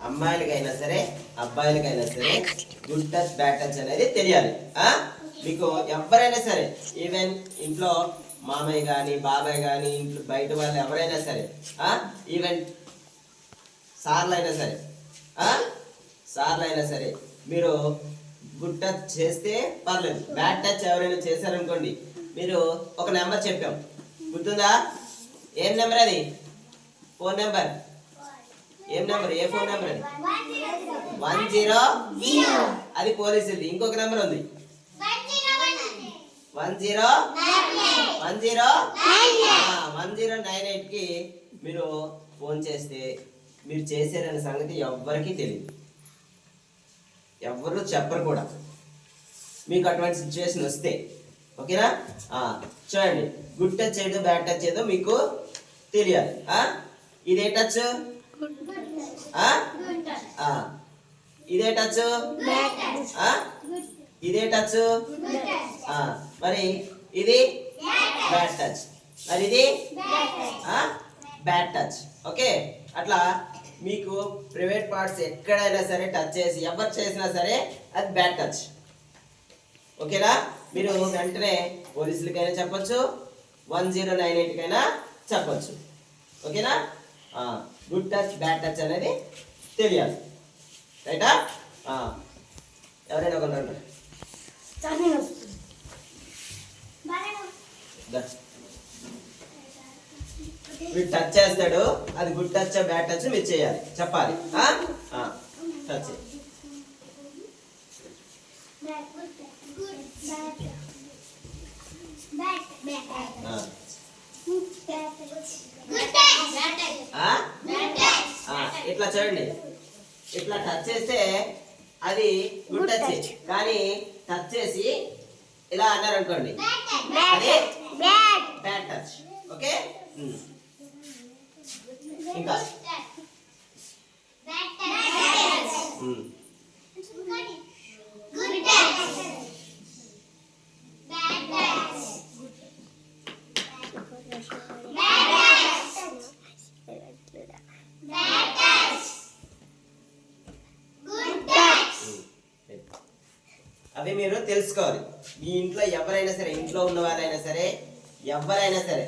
అమ్మాయిలకైనా సరే అబ్బాయిలకైనా సరే good touch bad touch అనేది తెలియాలి. మీకు ఎవరైనా సరే, ఈవెన్ ఇంట్లో మామయ్య కానీ బాబాయ్ కానీ ఇంట్లో బయట వాళ్ళు ఎవరైనా సరే, ఈవెన్ సార్లు అయినా సరే మీరు గుడ్ టచ్ చేస్తే పర్లేదు. బ్యాడ్ టచ్ ఎవరైనా చేశారనుకోండి, మీరు ఒక నెంబర్ చెప్పాం, గుర్తుందా? ఏం నెంబర్ అది? Phone number. ఏం నెంబర్? ఏ ఫోన్ నెంబర్ అది? 100. అది పోలీసుది. ఇంకొక నెంబర్ ఉంది 1098 కి మీరు ఫోన్ చేస్తే మీరు చేశారనే సంగతి ఎవ్వరికీ తెలియదు, ఎవరు చెప్పరు కూడా మీకు అటువంటి సిచ్యువేషన్ వస్తే. ఓకేనా? చూడండి, గుడ్ టచ్ ఏదో బ్యాడ్ టచ్ ఏదో మీకు తెలియాలి. ఇదే టచ్, ఇదే టచ్, ఇదే టచ్. మరి ఇది బ్యాడ్ టచ్, మరి ఇది బ్యాడ్ టచ్. ఓకే, అట్లా మీకు ప్రైవేట్ పార్ట్స్ ఎక్కడైనా సరే టచ్ చేసి ఎవరు చేసినా సరే అది బ్యాడ్ టచ్. ఓకేనా? మీరు వెంటనే పోలీసులకైనా చెప్పచ్చు, 1098 కైనా చెప్పచ్చు. ఓకేనా? గుడ్ టచ్ బ్యాడ్ టచ్ అనేది తెలియాలి. రైటా? ఎవరైనా ఒకరు మీరు టచ్ చేస్తాడు, అది గుడ్ టచ్ బ్యాడ్ టచ్ మీరు చేయాలి, చెప్పాలి. టచ్ ఇట్లా చూడండి, ఇట్లా టచ్ చేస్తే అది గుడ్ టచ్, కానీ టచ్ చేసి ఇలా అన్నారు అనుకోండి అది బ్యాడ్ టచ్. ఓకే? ఇంకా అవి మీరు తెలుసుకోవాలి. మీ ఇంట్లో ఎవరైనా సరే, ఇంట్లో ఉన్న వాళ్ళైనా సరే, ఎవరైనా సరే,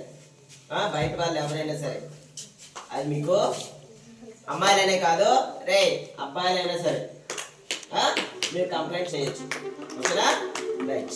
బయట వాళ్ళు ఎవరైనా సరే, అది మీకు అమ్మాయిలనే కాదు రే అబ్బాయిలైనా సరే మీరు కంప్లైంట్ చేయొచ్చు. ఓకేనా? రైట్.